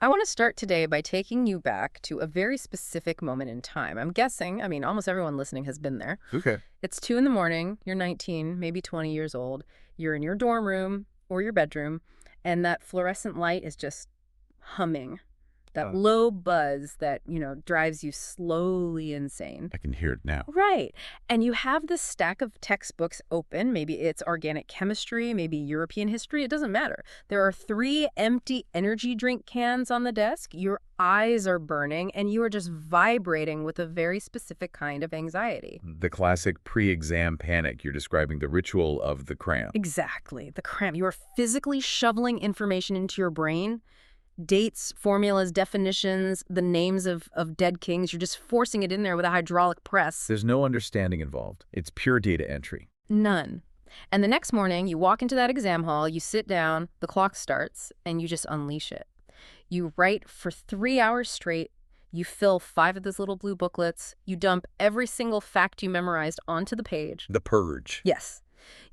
I want to start today by taking you back to a very specific moment in time. I'm guessing, almost everyone listening has been there. Okay. It's 2 in the morning, you're 19, maybe 20 years old. You're in your dorm room or your bedroom, and that fluorescent light is just humming. That Uh, low buzz that, drives you slowly insane. I can hear it now. Right. And you have this stack of textbooks open. Maybe it's organic chemistry, maybe European history. It doesn't matter. There are 3 empty energy drink cans on the desk. Your eyes are burning, and you are just vibrating with a very specific kind of anxiety. The classic pre-exam panic. You're describing the ritual of the cram. Exactly. The cram. You are physically shoveling information into your brain. Dates, formulas, definitions, the names of dead kings. You're just forcing it in there with a hydraulic press. There's no understanding involved. It's pure data entry. None. And the next morning, you walk into that exam hall, you sit down, the clock starts, and you just unleash it. You write for 3 hours straight. You fill 5 of those little blue booklets. You dump every single fact you memorized onto the page. The purge. Yes.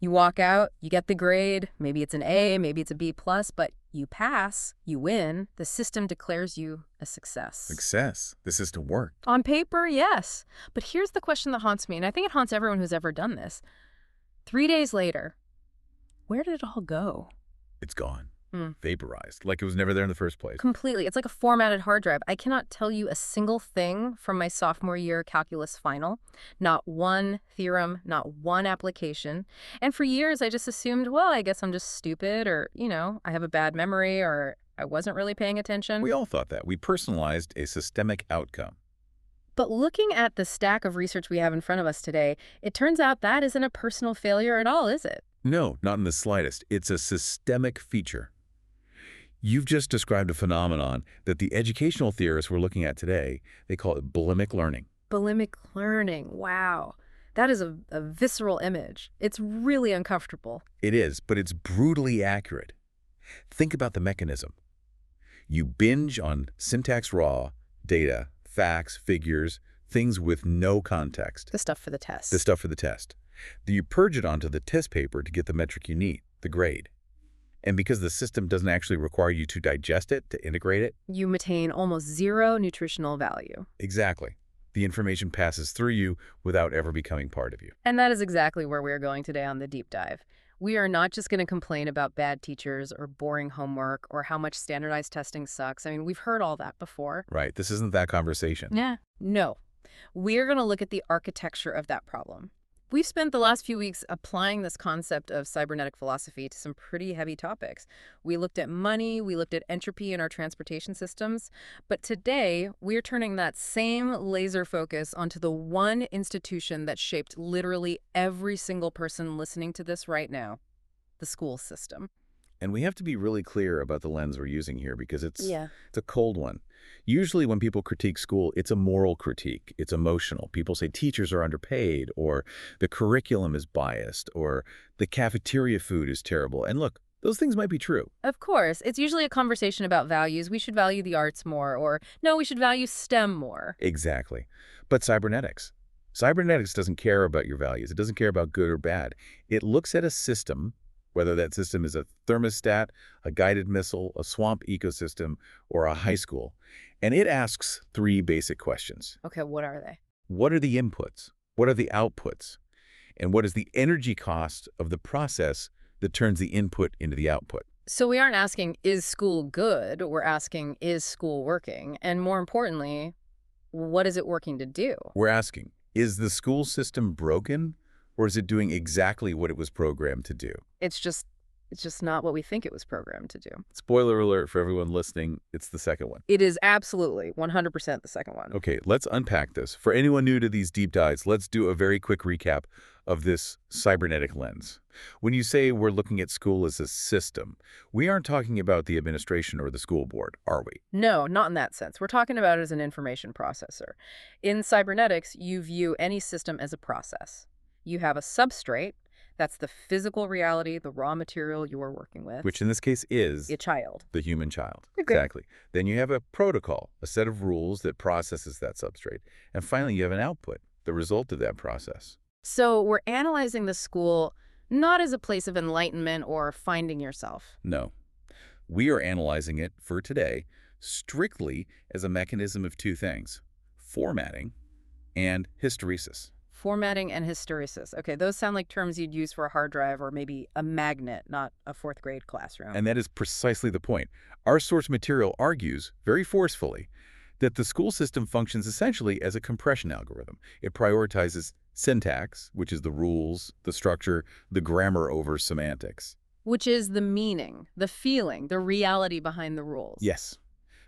You walk out, you get the grade, maybe it's an A, maybe it's a B+, but you pass, you win, the system declares you a success. Success. The system worked. On paper, yes. But here's the question that haunts me, and I think it haunts everyone who's ever done this. 3 days later, where did it all go? It's gone. Hmm. Vaporized. Like it was never there in the first place. Completely. It's like a formatted hard drive. I cannot tell you a single thing from my sophomore year calculus final. Not one theorem, not one application. And for years, I just assumed, well, I guess I'm just stupid, or, I have a bad memory, or I wasn't really paying attention. We all thought that. We personalized a systemic outcome. But looking at the stack of research we have in front of us today, it turns out that isn't a personal failure at all, is it? No, not in the slightest. It's a systemic feature. You've just described a phenomenon that the educational theorists we're looking at today, they call it bulimic learning. Bulimic learning. Wow. That is a visceral image. It's really uncomfortable. It is, but it's brutally accurate. Think about the mechanism. You binge on syntax raw, data, facts, figures, things with no context. The stuff for the test. The stuff for the test. Then you purge it onto the test paper to get the metric you need, the grade. And because the system doesn't actually require you to digest it, to integrate it. You attain almost zero nutritional value. Exactly. The information passes through you without ever becoming part of you. And that is exactly where we're going today on the deep dive. We are not just going to complain about bad teachers or boring homework or how much standardized testing sucks. We've heard all that before. Right. This isn't that conversation. Yeah. No. We're going to look at the architecture of that problem. We've spent the last few weeks applying this concept of cybernetic philosophy to some pretty heavy topics. We looked at money, we looked at entropy in our transportation systems, but today we're turning that same laser focus onto the one institution that shaped literally every single person listening to this right now, the school system. And we have to be really clear about the lens we're using here because it's a cold one. Usually when people critique school, it's a moral critique. It's emotional. People say teachers are underpaid, or the curriculum is biased, or the cafeteria food is terrible. And look, those things might be true. Of course. It's usually a conversation about values. We should value the arts more, or no, we should value STEM more. Exactly. But cybernetics. Cybernetics doesn't care about your values. It doesn't care about good or bad. It looks at a system, whether that system is a thermostat, a guided missile, a swamp ecosystem, or a high school. And it asks 3 basic questions. Okay, what are they? What are the inputs? What are the outputs? And what is the energy cost of the process that turns the input into the output? So we aren't asking, is school good? We're asking, is school working? And more importantly, what is it working to do? We're asking, is the school system broken, or is it doing exactly what it was programmed to do? It's just not what we think it was programmed to do. Spoiler alert for everyone listening, it's the second one. It is absolutely 100% the second one. Okay, let's unpack this. For anyone new to these deep dives, let's do a very quick recap of this cybernetic lens. When you say we're looking at school as a system, we aren't talking about the administration or the school board, are we? No, not in that sense. We're talking about it as an information processor. In cybernetics, you view any system as a process. You have a substrate. That's the physical reality, the raw material you are working with. Which in this case is a child. The human child. Okay. Exactly. Then you have a protocol, a set of rules that processes that substrate. And finally, you have an output, the result of that process. So we're analyzing the school not as a place of enlightenment or finding yourself. No. We are analyzing it for today strictly as a mechanism of two things: formatting and hysteresis. Formatting and hysteresis. Okay, those sound like terms you'd use for a hard drive or maybe a magnet, not a fourth grade classroom. And that is precisely the point. Our source material argues, very forcefully, that the school system functions essentially as a compression algorithm. It prioritizes syntax, which is the rules, the structure, the grammar over semantics. Which is the meaning, the feeling, the reality behind the rules. Yes.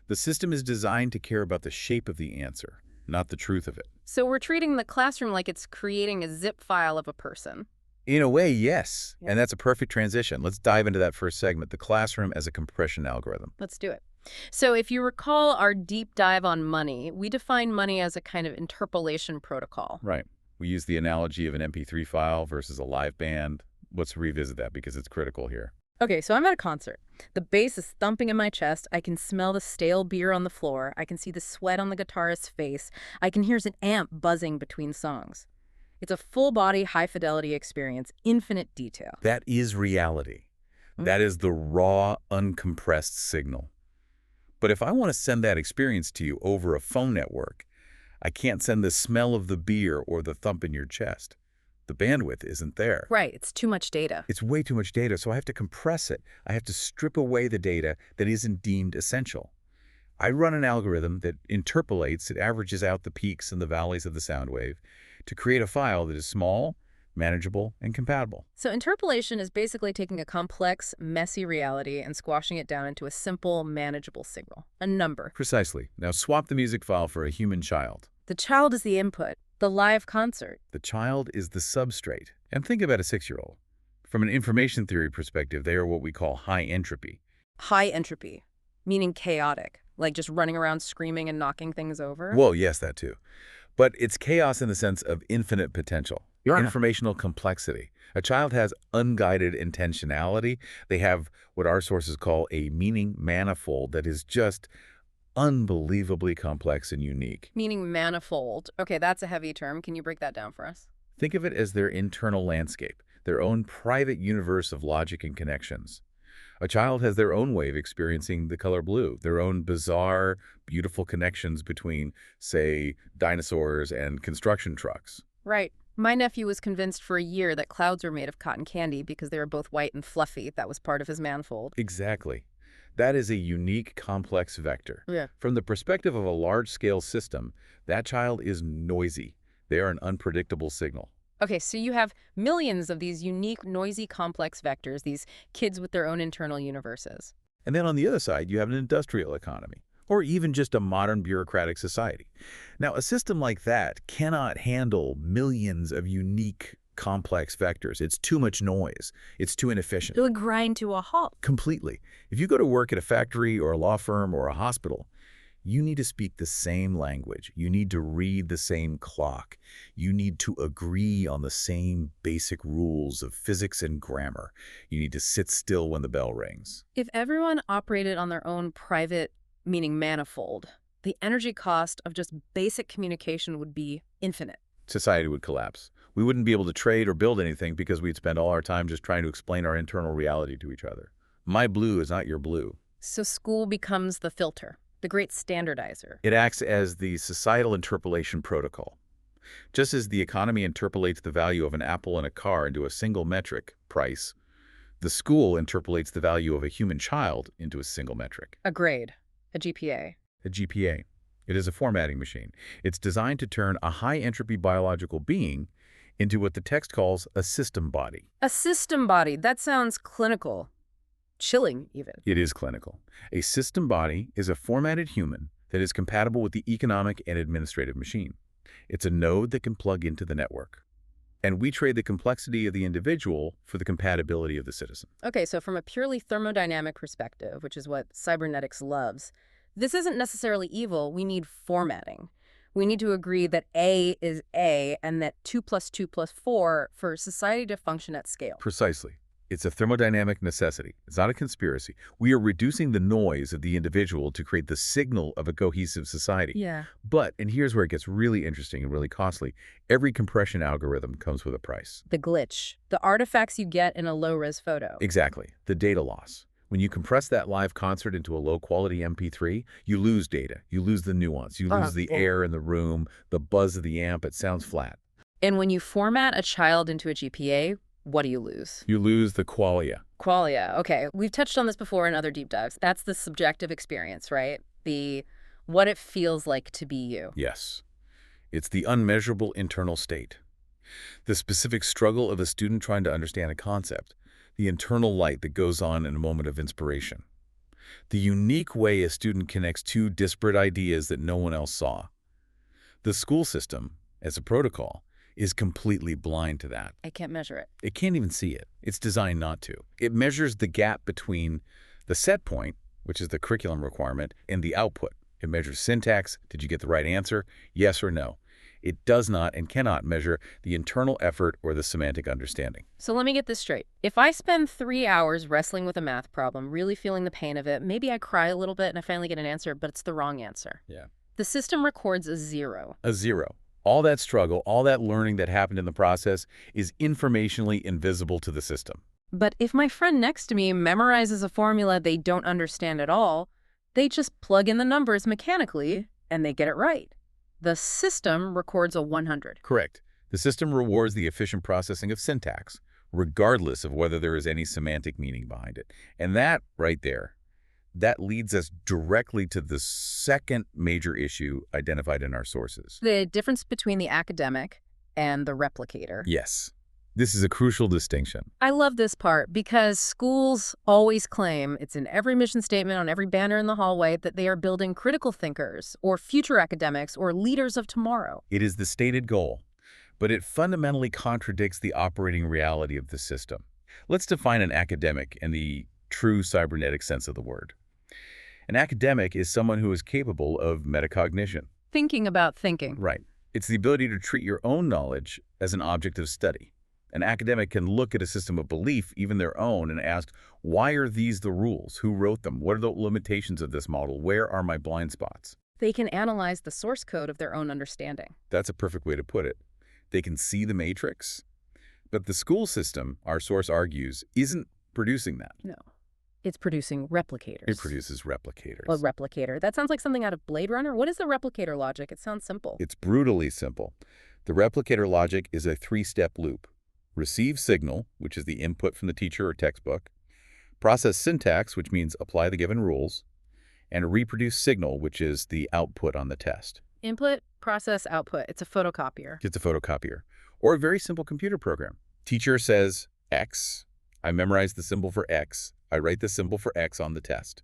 The system is designed to care about the shape of the answer, not the truth of it. So we're treating the classroom like it's creating a zip file of a person. In a way, yes. Yeah. And that's a perfect transition. Let's dive into that first segment, the classroom as a compression algorithm. Let's do it. So if you recall our deep dive on money, we define money as a kind of interpolation protocol. Right. We use the analogy of an MP3 file versus a live band. Let's revisit that because it's critical here. Okay, so I'm at a concert. The bass is thumping in my chest. I can smell the stale beer on the floor. I can see the sweat on the guitarist's face. I can hear an amp buzzing between songs. It's a full-body, high-fidelity experience, infinite detail. That is reality. That is the raw, uncompressed signal. But if I want to send that experience to you over a phone network, I can't send the smell of the beer or the thump in your chest. The bandwidth isn't there. Right, it's too much data. It's way too much data, so I have to compress it. I have to strip away the data that isn't deemed essential. I run an algorithm that interpolates, it averages out the peaks and the valleys of the sound wave to create a file that is small, manageable, and compatible. So interpolation is basically taking a complex, messy reality and squashing it down into a simple, manageable signal, a number. Precisely. Now swap the music file for a human child. The child is the input, the live concert. The child is the substrate. And think about a 6-year-old. From an information theory perspective, they are what we call high entropy. High entropy, meaning chaotic, like just running around screaming and knocking things over. Well, yes, that too. But it's chaos in the sense of infinite potential. Informational complexity. A child has unguided intentionality. They have what our sources call a meaning manifold that is just unbelievably complex and unique. Meaning manifold. Okay, that's a heavy term. Can you break that down for us? Think of it as their internal landscape, their own private universe of logic and connections. A child has their own way of experiencing the color blue, their own bizarre, beautiful connections between, say, dinosaurs and construction trucks. Right. My nephew was convinced for a year that clouds were made of cotton candy because they were both white and fluffy. That was part of his manifold. Exactly. That is a unique, complex vector. Yeah. From the perspective of a large-scale system, that child is noisy. They are an unpredictable signal. Okay, so you have millions of these unique, noisy, complex vectors, these kids with their own internal universes. And then on the other side, you have an industrial economy, or even just a modern bureaucratic society. Now, a system like that cannot handle millions of unique, complex vectors. It's too much noise. It's too inefficient. It would grind to a halt. Completely. If you go to work at a factory or a law firm or a hospital, you need to speak the same language. You need to read the same clock. You need to agree on the same basic rules of physics and grammar. You need to sit still when the bell rings. If everyone operated on their own private, meaning manifold, the energy cost of just basic communication would be infinite. Society would collapse. We wouldn't be able to trade or build anything because we'd spend all our time just trying to explain our internal reality to each other. My blue is not your blue. So school becomes the filter, the great standardizer. It acts as the societal interpolation protocol. Just as the economy interpolates the value of an apple and a car into a single metric, price, the school interpolates the value of a human child into a single metric. A grade, a GPA. A GPA. It is a formatting machine. It's designed to turn a high-entropy biological being into what the text calls a system body. A system body. That sounds clinical. Chilling, even. It is clinical. A system body is a formatted human that is compatible with the economic and administrative machine. It's a node that can plug into the network. And we trade the complexity of the individual for the compatibility of the citizen. Okay, so from a purely thermodynamic perspective, which is what cybernetics loves, this isn't necessarily evil. We need formatting. We need to agree that A is A and that 2 + 2 + 4 for society to function at scale. Precisely. It's a thermodynamic necessity. It's not a conspiracy. We are reducing the noise of the individual to create the signal of a cohesive society. Yeah. But, and here's where it gets really interesting and really costly, every compression algorithm comes with a price. The glitch. The artifacts you get in a low-res photo. Exactly. The data loss. When you compress that live concert into a low-quality MP3, you lose data. You lose the nuance. You lose the air in the room, the buzz of the amp. It sounds flat. And when you format a child into a GPA, what do you lose? You lose the qualia. Qualia. Okay, we've touched on this before in other deep dives. That's the subjective experience, right? The what it feels like to be you. Yes. It's the unmeasurable internal state. The specific struggle of a student trying to understand a concept. The internal light that goes on in a moment of inspiration. The unique way a student connects two disparate ideas that no one else saw. The school system, as a protocol, is completely blind to that. I can't measure it. It can't even see it. It's designed not to. It measures the gap between the set point, which is the curriculum requirement, and the output. It measures syntax. Did you get the right answer? Yes or no. It does not and cannot measure the internal effort or the semantic understanding. So let me get this straight. If I spend 3 hours wrestling with a math problem, really feeling the pain of it, maybe I cry a little bit and I finally get an answer, but it's the wrong answer. Yeah. The system records a 0. A 0. All that struggle, all that learning that happened in the process is informationally invisible to the system. But if my friend next to me memorizes a formula they don't understand at all, they just plug in the numbers mechanically and they get it right. The system records a 100. Correct. The system rewards the efficient processing of syntax, regardless of whether there is any semantic meaning behind it. And that, right there, that leads us directly to the second major issue identified in our sources. The difference between the academic and the replicator. Yes. This is a crucial distinction. I love this part because schools always claim, it's in every mission statement on every banner in the hallway, that they are building critical thinkers or future academics or leaders of tomorrow. It is the stated goal, but it fundamentally contradicts the operating reality of the system. Let's define an academic in the true cybernetic sense of the word. An academic is someone who is capable of metacognition. Thinking about thinking. Right. It's the ability to treat your own knowledge as an object of study. An academic can look at a system of belief, even their own, and ask, why are these the rules? Who wrote them? What are the limitations of this model? Where are my blind spots? They can analyze the source code of their own understanding. That's a perfect way to put it. They can see the matrix. But the school system, our source argues, isn't producing that. No. It's producing replicators. It produces replicators. A replicator. That sounds like something out of Blade Runner. What is the replicator logic? It sounds simple. It's brutally simple. The replicator logic is a three-step loop. Receive signal, which is the input from the teacher or textbook, process syntax, which means apply the given rules, and reproduce signal, which is the output on the test. Input, process, output. It's a photocopier. It's a photocopier. Or a very simple computer program. Teacher says X. I memorize the symbol for X. I write the symbol for X on the test.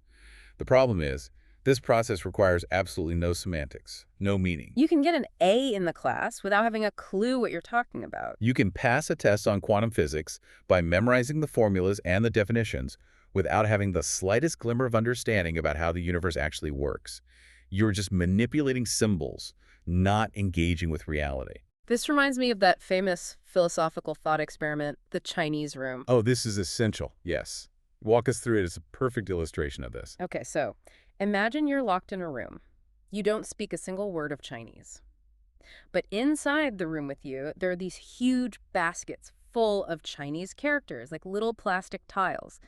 The problem is, this process requires absolutely no semantics, no meaning. You can get an A in the class without having a clue what you're talking about. You can pass a test on quantum physics by memorizing the formulas and the definitions without having the slightest glimmer of understanding about how the universe actually works. You're just manipulating symbols, not engaging with reality. This reminds me of that famous philosophical thought experiment, the Chinese room. Oh, this is essential. Yes. Walk us through it. It's a perfect illustration of this. Okay, so imagine you're locked in a room. You don't speak a single word of Chinese. But inside the room with you, there are these huge baskets full of Chinese characters, like little plastic tiles.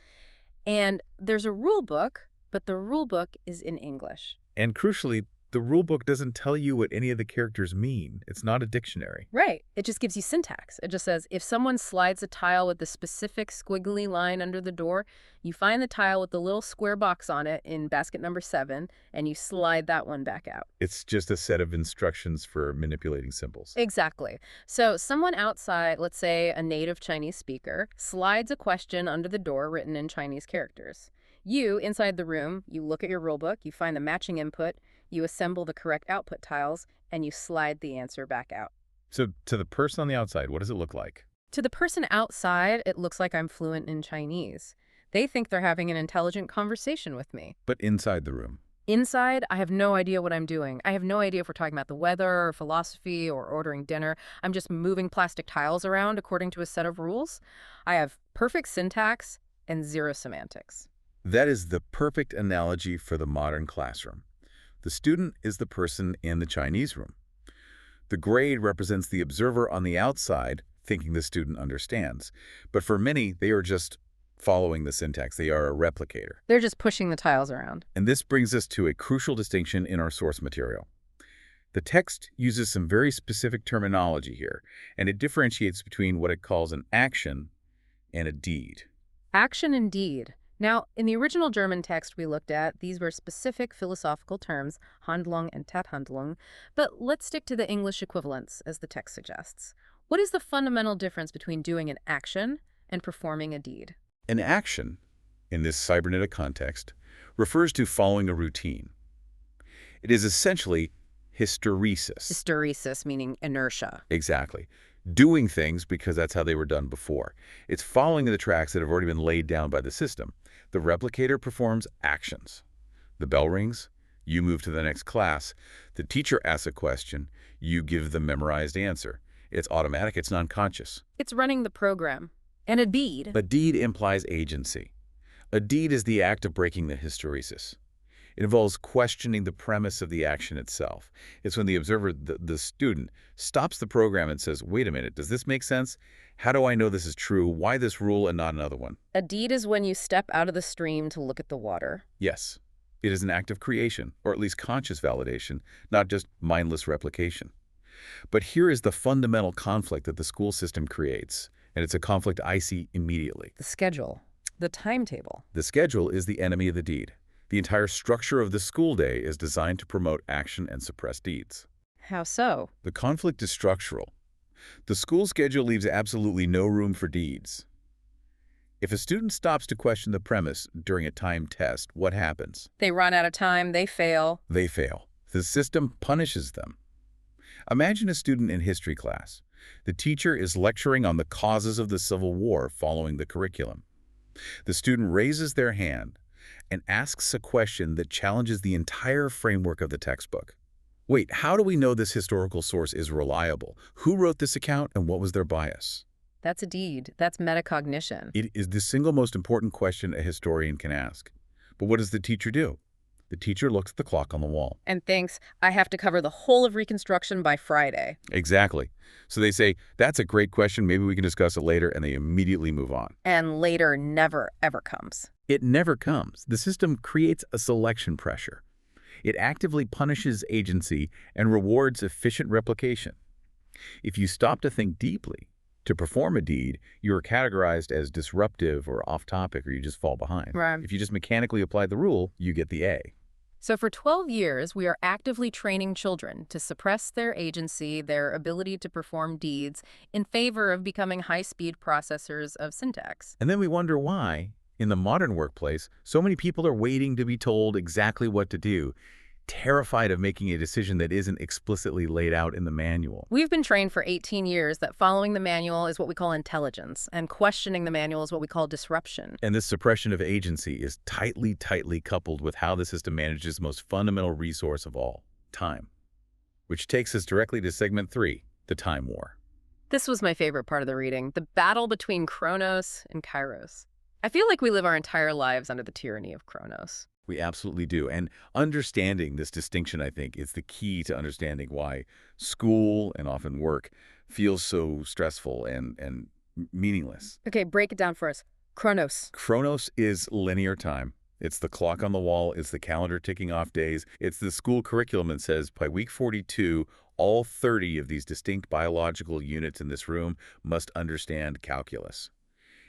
And there's a rule book, but the rule book is in English. And crucially, the rule book doesn't tell you what any of the characters mean. It's not a dictionary. Right. It just gives you syntax. It just says, if someone slides a tile with the specific squiggly line under the door, you find the tile with the little square box on it in basket number 7, and you slide that one back out. It's just a set of instructions for manipulating symbols. Exactly. So someone outside, let's say a native Chinese speaker, slides a question under the door written in Chinese characters. You, inside the room, you look at your rulebook, you find the matching input, you assemble the correct output tiles, and you slide the answer back out. So to the person on the outside, what does it look like? To the person outside, it looks like I'm fluent in Chinese. They think they're having an intelligent conversation with me. But inside the room? Inside, I have no idea what I'm doing. I have no idea if we're talking about the weather or philosophy or ordering dinner. I'm just moving plastic tiles around according to a set of rules. I have perfect syntax and zero semantics. That is the perfect analogy for the modern classroom. The student is the person in the Chinese room. The grade represents the observer on the outside, thinking the student understands. But for many, they are just following the syntax. They are a replicator. They're just pushing the tiles around. And this brings us to a crucial distinction in our source material. The text uses some very specific terminology here, and it differentiates between what it calls an action and a deed. Action and deed. Now, in the original German text we looked at, these were specific philosophical terms, Handlung and Tathandlung, but let's stick to the English equivalents, as the text suggests. What is the fundamental difference between doing an action and performing a deed? An action, in this cybernetic context, refers to following a routine. It is essentially hysteresis. Hysteresis, meaning inertia. Exactly. Doing things because that's how they were done before. It's following the tracks that have already been laid down by the system. The replicator performs actions. The bell rings, you move to the next class. The teacher asks a question, you give the memorized answer. It's automatic, it's non-conscious. It's running the program. And a deed. A deed implies agency. A deed is the act of breaking the hysteresis. It involves questioning the premise of the action itself. It's when the observer, the student, stops the program and says, wait a minute, does this make sense? How do I know this is true? Why this rule and not another one? A deed is when you step out of the stream to look at the water. Yes. It is an act of creation, or at least conscious validation, not just mindless replication. But here is the fundamental conflict that the school system creates, and it's a conflict I see immediately. The schedule. The timetable. The schedule is the enemy of the deed. The entire structure of the school day is designed to promote action and suppress deeds. How so? The conflict is structural. The school schedule leaves absolutely no room for deeds. If a student stops to question the premise during a timed test, what happens? They run out of time, they fail. They fail. The system punishes them. Imagine a student in history class. The teacher is lecturing on the causes of the Civil War following the curriculum. The student raises their hand and asks a question that challenges the entire framework of the textbook. Wait, how do we know this historical source is reliable? Who wrote this account and what was their bias? That's a deed. That's metacognition. It is the single most important question a historian can ask. But what does the teacher do? The teacher looks at the clock on the wall. And thinks, I have to cover the whole of Reconstruction by Friday. Exactly. So they say, that's a great question, maybe we can discuss it later, and they immediately move on. And later never, ever comes. It never comes. The system creates a selection pressure. It actively punishes agency and rewards efficient replication. If you stop to think deeply, to perform a deed, you are categorized as disruptive or off-topic, or you just fall behind. Right. If you just mechanically apply the rule, you get the A. So for 12 years, we are actively training children to suppress their agency, their ability to perform deeds, in favor of becoming high-speed processors of syntax. And then we wonder why, in the modern workplace, so many people are waiting to be told exactly what to do, terrified of making a decision that isn't explicitly laid out in the manual. We've been trained for 18 years that following the manual is what we call intelligence, and questioning the manual is what we call disruption. And this suppression of agency is tightly coupled with how the system manages the most fundamental resource of all, time. Which takes us directly to segment 3, the time war. This was my favorite part of the reading, the battle between Chronos and Kairos. I feel like we live our entire lives under the tyranny of Chronos. We absolutely do. And understanding this distinction, I think, is the key to understanding why school and often work feels so stressful and meaningless. Okay, break it down for us. Chronos. Chronos is linear time. It's the clock on the wall. It's the calendar ticking off days. It's the school curriculum that says by week 42, all 30 of these distinct biological units in this room must understand calculus.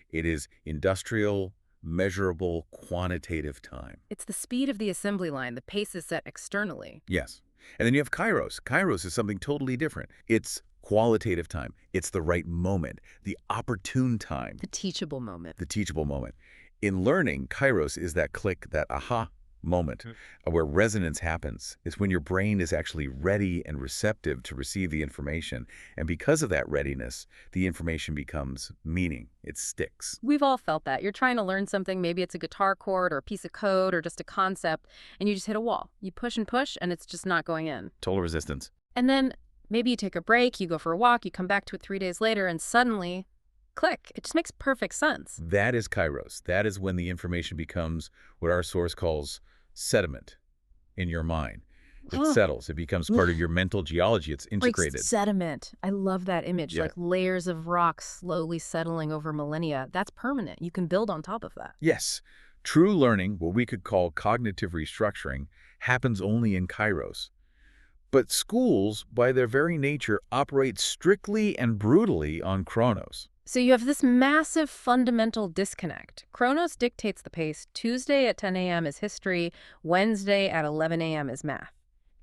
It is industrial, measurable, quantitative time. It's the speed of the assembly line. The pace is set externally. Yes. And then you have Kairos. Kairos is something totally different. It's qualitative time. It's the right moment, the opportune time. The teachable moment. The teachable moment. In learning, Kairos is that click, that aha moment where resonance happens. It's when your brain is actually ready and receptive to receive the information. And because of that readiness, the information becomes meaning. It sticks. We've all felt that. You're trying to learn something. Maybe it's a guitar chord or a piece of code or just a concept, and you just hit a wall. You push, and it's just not going in. Total resistance. And then maybe you take a break, you go for a walk, you come back to it 3 days later, and suddenly, click. It just makes perfect sense. That is Kairos. That is when the information becomes what our source calls sediment in your mind. It settles. It becomes part of your mental geology. It's Like integrated. sediment. I love that image, Yeah. like layers of rock slowly settling over millennia. That's permanent. You can build on top of that. Yes. True learning, what we could call cognitive restructuring, happens only in Kairos. But schools, by their very nature, operate strictly and brutally on Chronos. So you have this massive fundamental disconnect. Chronos dictates the pace. Tuesday at 10 a.m. is history. Wednesday at 11 a.m. is math.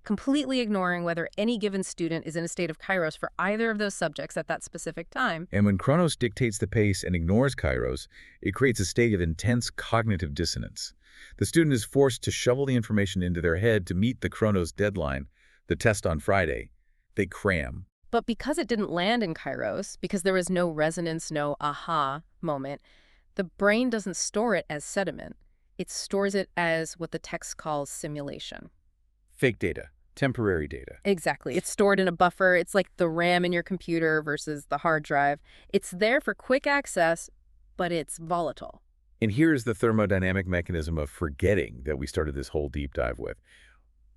Completely ignoring whether any given student is in a state of Kairos for either of those subjects at that specific time. And when Chronos dictates the pace and ignores Kairos, it creates a state of intense cognitive dissonance. The student is forced to shovel the information into their head to meet the Chronos deadline, the test on Friday. They cram. But because it didn't land in Kairos, because there was no resonance, no aha moment, the brain doesn't store it as sediment. It stores it as what the text calls simulation. Fake data, temporary data. Exactly. It's stored in a buffer. It's like the RAM in your computer versus the hard drive. It's there for quick access, but it's volatile. And here's the thermodynamic mechanism of forgetting that we started this whole deep dive with.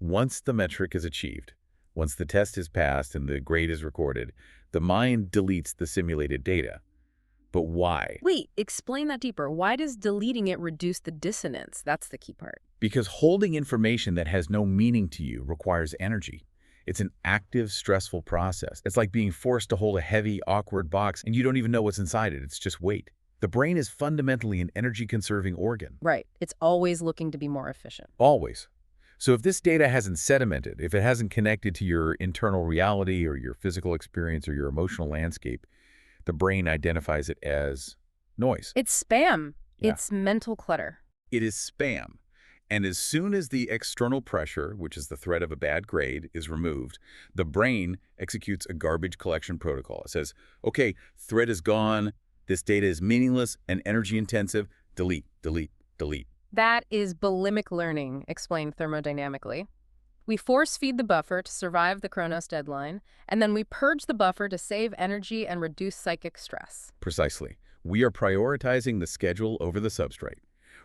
Once the metric is achieved, once the test is passed and the grade is recorded, the mind deletes the simulated data. But why? Wait, explain that deeper. Why does deleting it reduce the dissonance? That's the key part. Because holding information that has no meaning to you requires energy. It's an active, stressful process. It's like being forced to hold a heavy, awkward box and you don't even know what's inside it. It's just weight. The brain is fundamentally an energy-conserving organ. Right. It's always looking to be more efficient. Always. So if this data hasn't sedimented, if it hasn't connected to your internal reality or your physical experience or your emotional landscape, the brain identifies it as noise. It's spam. Yeah. It's mental clutter. It is spam. And as soon as the external pressure, which is the threat of a bad grade, is removed, the brain executes a garbage collection protocol. It says, okay, threat is gone, this data is meaningless and energy intensive, delete, delete, delete. That is bulimic learning, explained thermodynamically. We force-feed the buffer to survive the Chronos deadline, and then we purge the buffer to save energy and reduce psychic stress. Precisely. We are prioritizing the schedule over the substrate.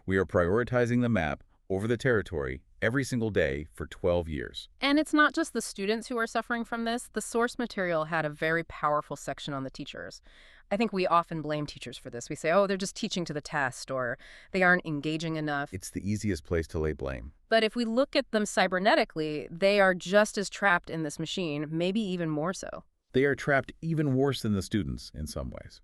We are prioritizing the map over the territory every single day for 12 years. And it's not just the students who are suffering from this. The source material had a very powerful section on the teachers. I think we often blame teachers for this. We say, oh, they're just teaching to the test, or they aren't engaging enough. It's the easiest place to lay blame. But if we look at them cybernetically, they are just as trapped in this machine, maybe even more so. They are trapped even worse than the students in some ways.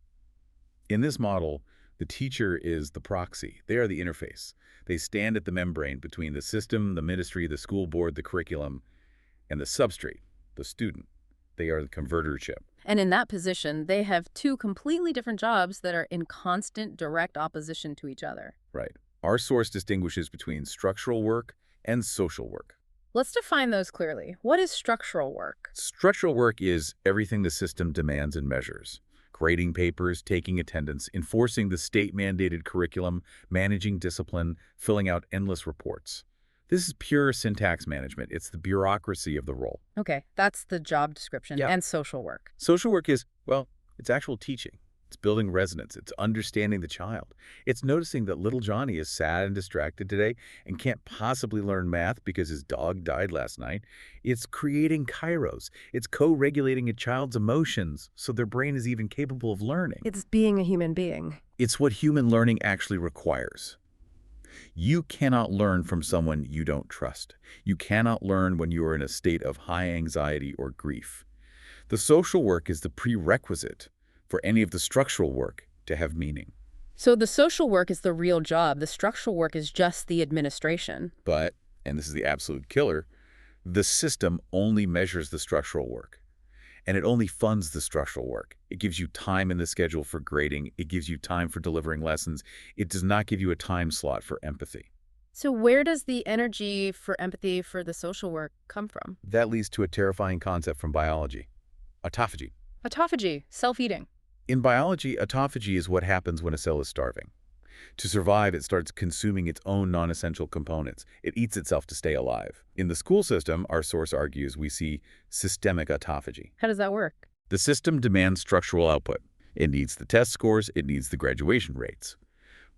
In this model, the teacher is the proxy. They are the interface. They stand at the membrane between the system, the ministry, the school board, the curriculum, and the substrate, the student. They are the converter chip. And in that position, they have two completely different jobs that are in constant, direct opposition to each other. Right. Our source distinguishes between structural work and social work. Let's define those clearly. What is structural work? Structural work is everything the system demands and measures. Grading papers, taking attendance, enforcing the state-mandated curriculum, managing discipline, filling out endless reports. This is pure syntax management. It's the bureaucracy of the role. Okay, that's the job description. Yeah. And social work. Social work is, well, it's actual teaching. It's building resonance. It's understanding the child. It's noticing that little Johnny is sad and distracted today and can't possibly learn math because his dog died last night. It's creating kairos. It's co-regulating a child's emotions so their brain is even capable of learning. It's being a human being. It's what human learning actually requires. You cannot learn from someone you don't trust. You cannot learn when you are in a state of high anxiety or grief. The social work is the prerequisite for any of the structural work to have meaning. So the social work is the real job. The structural work is just the administration. But, and this is the absolute killer, the system only measures the structural work. And it only funds the structural work. It gives you time in the schedule for grading. It gives you time for delivering lessons. It does not give you a time slot for empathy. So where does the energy for empathy for the social work come from? That leads to a terrifying concept from biology, autophagy. Autophagy, self-eating. In biology, autophagy is what happens when a cell is starving. To survive, it starts consuming its own non-essential components. It eats itself to stay alive. In the school system, our source argues, we see systemic autophagy. How does that work? The system demands structural output. It needs the test scores, it needs the graduation rates.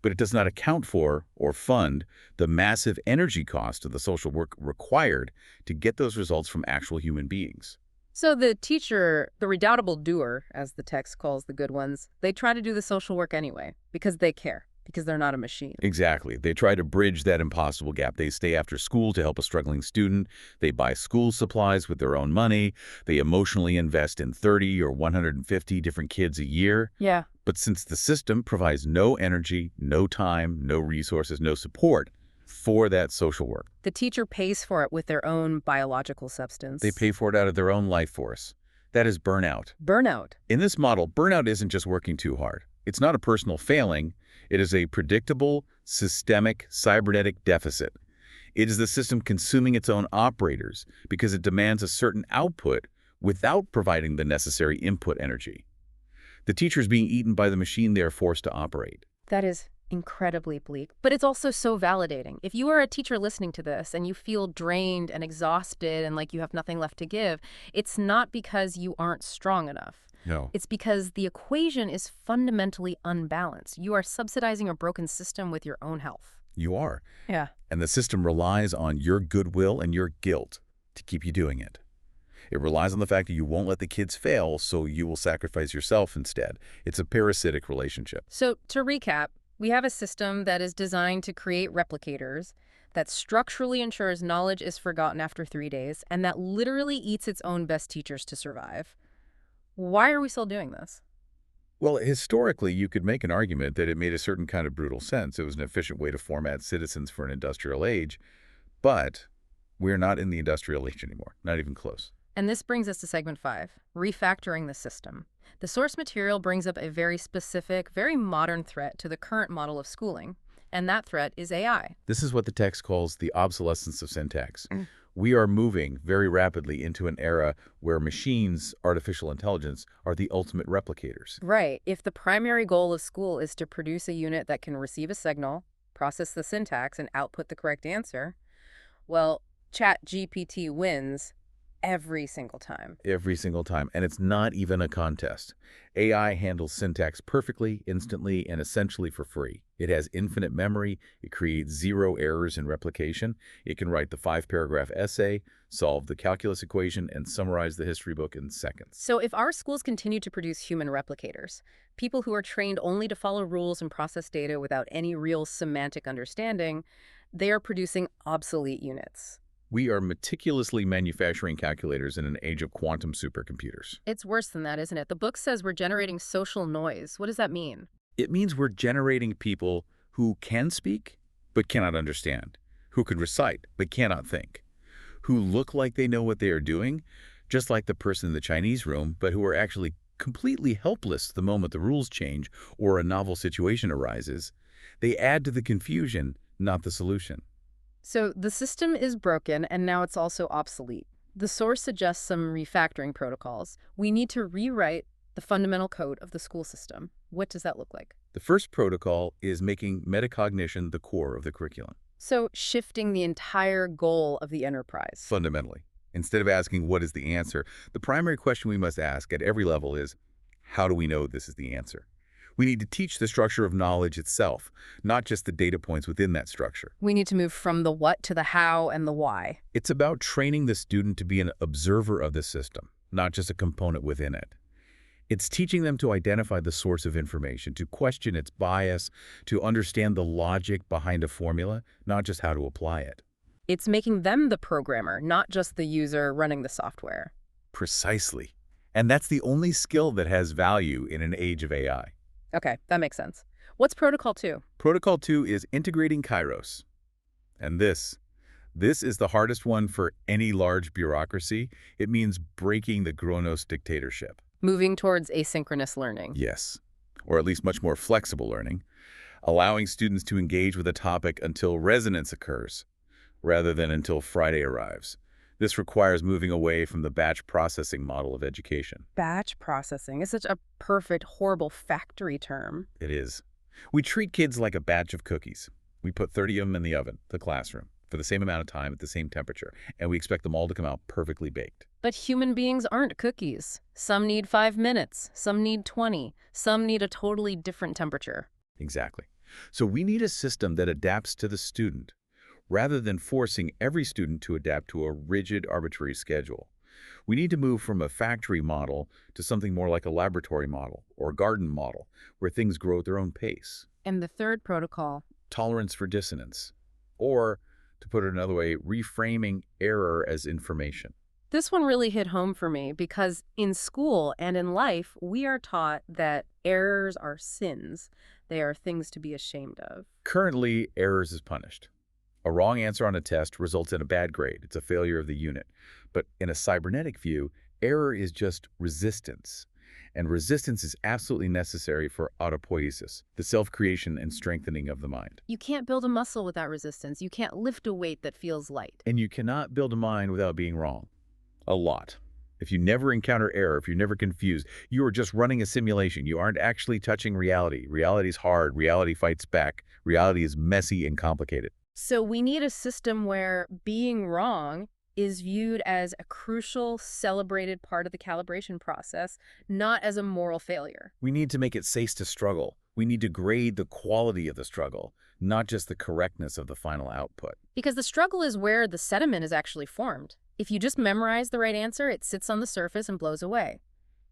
but it does not account for or fund the massive energy cost of the social work required to get those results from actual human beings. So the teacher, the redoubtable doer, as the text calls the good ones, they try to do the social work anyway because they care, because they're not a machine. Exactly. They try to bridge that impossible gap. They stay after school to help a struggling student. They buy school supplies with their own money. They emotionally invest in 30 or 150 different kids a year. Yeah. But since the system provides no energy, no time, no resources, no support for that social work, The teacher pays for it with their own biological substance. they pay for it out of their own life force. That is burnout. Burnout. In this model, burnout isn't just working too hard. It's not a personal failing. It is a predictable, systemic, cybernetic deficit. It is the system consuming its own operators because it demands a certain output without providing the necessary input energy. The teacher is being eaten by the machine they are forced to operate. That is incredibly bleak, but it's also so validating. If you are a teacher listening to this and you feel drained and exhausted and like you have nothing left to give, it's not because you aren't strong enough. No. It's because the equation is fundamentally unbalanced. You are subsidizing a broken system with your own health. You are. Yeah. And the system relies on your goodwill and your guilt to keep you doing it. It relies on the fact that you won't let the kids fail, so you will sacrifice yourself instead. It's a parasitic relationship. So to recap, we have a system that is designed to create replicators, that structurally ensures knowledge is forgotten after 3 days, and that literally eats its own best teachers to survive. Why are we still doing this? Well, historically, you could make an argument that it made a certain kind of brutal sense. It was an efficient way to format citizens for an industrial age. But we're not in the industrial age anymore, not even close. And this brings us to segment 5, refactoring the system. The source material brings up a very specific, very modern threat to the current model of schooling, and that threat is AI. This is what the text calls the obsolescence of syntax. We are moving very rapidly into an era where machines, artificial intelligence, are the ultimate replicators. Right. If the primary goal of school is to produce a unit that can receive a signal, process the syntax, and output the correct answer, well, ChatGPT wins every single time. Every single time. And it's not even a contest. AI handles syntax perfectly, instantly, and essentially for free. It has infinite memory. It creates 0 errors in replication. It can write the 5-paragraph essay, solve the calculus equation, and summarize the history book in seconds. So if our schools continue to produce human replicators, people who are trained only to follow rules and process data without any real semantic understanding, they are producing obsolete units. We are meticulously manufacturing calculators in an age of quantum supercomputers. It's worse than that, isn't it? The book says we're generating social noise. What does that mean? It means we're generating people who can speak but cannot understand, who can recite but cannot think, who look like they know what they are doing, just like the person in the Chinese room, but who are actually completely helpless the moment the rules change or a novel situation arises. They add to the confusion, not the solution. So the system is broken, and now it's also obsolete. The source suggests some refactoring protocols. We need to rewrite the fundamental code of the school system. What does that look like? The first protocol is making metacognition the core of the curriculum. So shifting the entire goal of the enterprise. Fundamentally. Instead of asking what is the answer, the primary question we must ask at every level is, how do we know this is the answer? We need to teach the structure of knowledge itself, not just the data points within that structure. We need to move from the what to the how and the why. It's about training the student to be an observer of the system, not just a component within it. It's teaching them to identify the source of information, to question its bias, to understand the logic behind a formula, not just how to apply it. It's making them the programmer, not just the user running the software. Precisely. And that's the only skill that has value in an age of AI. Okay, that makes sense. What's Protocol 2? Protocol 2 is integrating Kairos. And this is the hardest one for any large bureaucracy. It means breaking the Chronos dictatorship. Moving towards asynchronous learning. Yes, or at least much more flexible learning, allowing students to engage with a topic until resonance occurs, rather than until Friday arrives. This requires moving away from the batch processing model of education. Batch processing is such a perfect, horrible factory term. It is. We treat kids like a batch of cookies. We put 30 of them in the oven, the classroom, for the same amount of time at the same temperature, and we expect them all to come out perfectly baked. But human beings aren't cookies. Some need 5 minutes, some need 20, some need a totally different temperature. Exactly. So we need a system that adapts to the student, rather than forcing every student to adapt to a rigid, arbitrary schedule. We need to move from a factory model to something more like a laboratory model or a garden model, where things grow at their own pace. And the third protocol. Tolerance for dissonance. Or, to put it another way, reframing error as information. This one really hit home for me because in school and in life, we are taught that errors are sins. They are things to be ashamed of. Currently, errors is punished. A wrong answer on a test results in a bad grade. It's a failure of the unit. But in a cybernetic view, error is just resistance. And resistance is absolutely necessary for autopoiesis, the self-creation and strengthening of the mind. You can't build a muscle without resistance. You can't lift a weight that feels light. And you cannot build a mind without being wrong. A lot. If you never encounter error, if you're never confused, you are just running a simulation. You aren't actually touching reality. Reality is hard. Reality fights back. Reality is messy and complicated. So we need a system where being wrong is viewed as a crucial, celebrated part of the calibration process, not as a moral failure. We need to make it safe to struggle. We need to grade the quality of the struggle, not just the correctness of the final output. Because the struggle is where the sediment is actually formed. If you just memorize the right answer, it sits on the surface and blows away.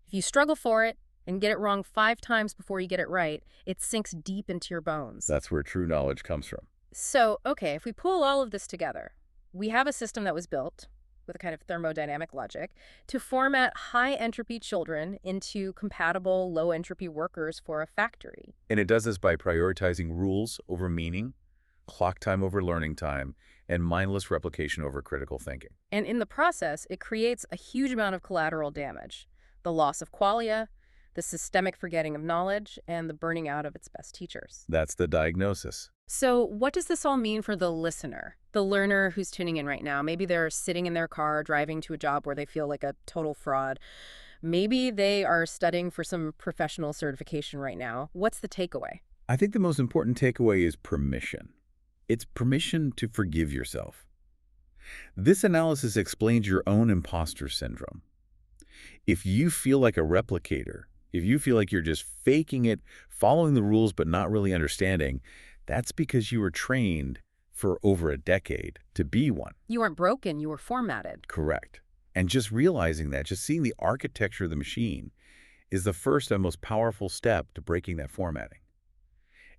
If you struggle for it and get it wrong 5 times before you get it right, it sinks deep into your bones. That's where true knowledge comes from. So, okay, if we pull all of this together, we have a system that was built with a kind of thermodynamic logic to format high-entropy children into compatible low-entropy workers for a factory. And it does this by prioritizing rules over meaning, clock time over learning time, and mindless replication over critical thinking. And in the process, it creates a huge amount of collateral damage. The loss of qualia, the systemic forgetting of knowledge, and the burning out of its best teachers. That's the diagnosis. So what does this all mean for the listener, the learner who's tuning in right now? Maybe they're sitting in their car driving to a job where they feel like a total fraud. Maybe they are studying for some professional certification right now. What's the takeaway? I think the most important takeaway is permission. It's permission to forgive yourself. This analysis explains your own imposter syndrome. If you feel like a replicator, if you feel like you're just faking it, following the rules but not really understanding, that's because you were trained for over a decade to be one. You weren't broken, you were formatted. Correct. And just realizing that, just seeing the architecture of the machine, is the first and most powerful step to breaking that formatting.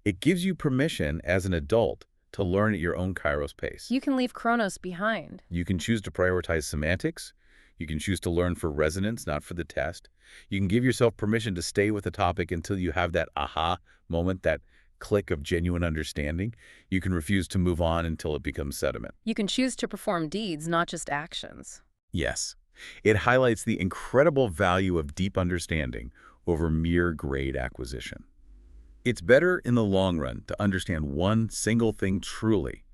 It gives you permission as an adult to learn at your own Kairos pace. You can leave Chronos behind. You can choose to prioritize semantics. You can choose to learn for resonance, not for the test. You can give yourself permission to stay with the topic until you have that aha moment, that click of genuine understanding. You can refuse to move on until it becomes sediment. You can choose to perform deeds, not just actions. Yes. It highlights the incredible value of deep understanding over mere grade acquisition. It's better in the long run to understand one single thing truly,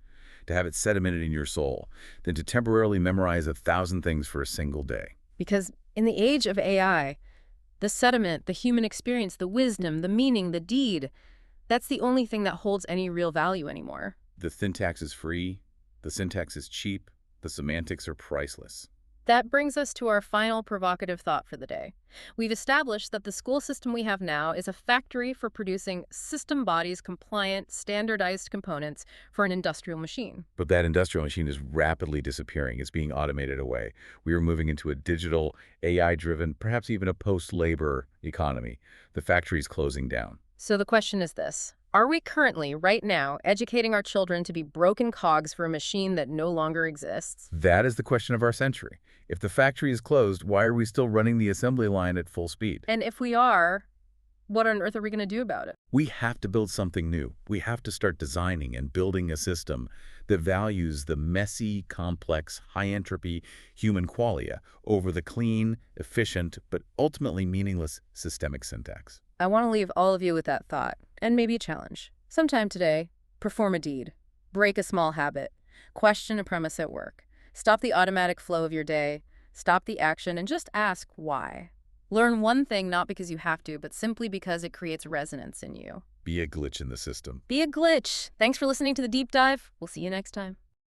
to have it sedimented in your soul, than to temporarily memorize 1,000 things for a single day. Because in the age of AI, the sediment, the human experience, the wisdom, the meaning, the deed, that's the only thing that holds any real value anymore. The syntax is free, the syntax is cheap, the semantics are priceless. That brings us to our final provocative thought for the day. We've established that the school system we have now is a factory for producing system bodies compliant, standardized components for an industrial machine. But that industrial machine is rapidly disappearing. It's being automated away. We are moving into a digital, AI-driven, perhaps even a post-labor economy. The factory is closing down. So the question is this. Are we currently, right now, educating our children to be broken cogs for a machine that no longer exists? That is the question of our century. If the factory is closed, why are we still running the assembly line at full speed? And if we are, what on earth are we going to do about it? We have to build something new. We have to start designing and building a system that values the messy, complex, high-entropy human qualia over the clean, efficient, but ultimately meaningless systemic syntax. I want to leave all of you with that thought, and maybe a challenge. Sometime today, perform a deed, break a small habit, question a premise at work, stop the automatic flow of your day, stop the action, and just ask why. Learn one thing not because you have to, but simply because it creates resonance in you. Be a glitch in the system. Be a glitch. Thanks for listening to The Deep Dive. We'll see you next time.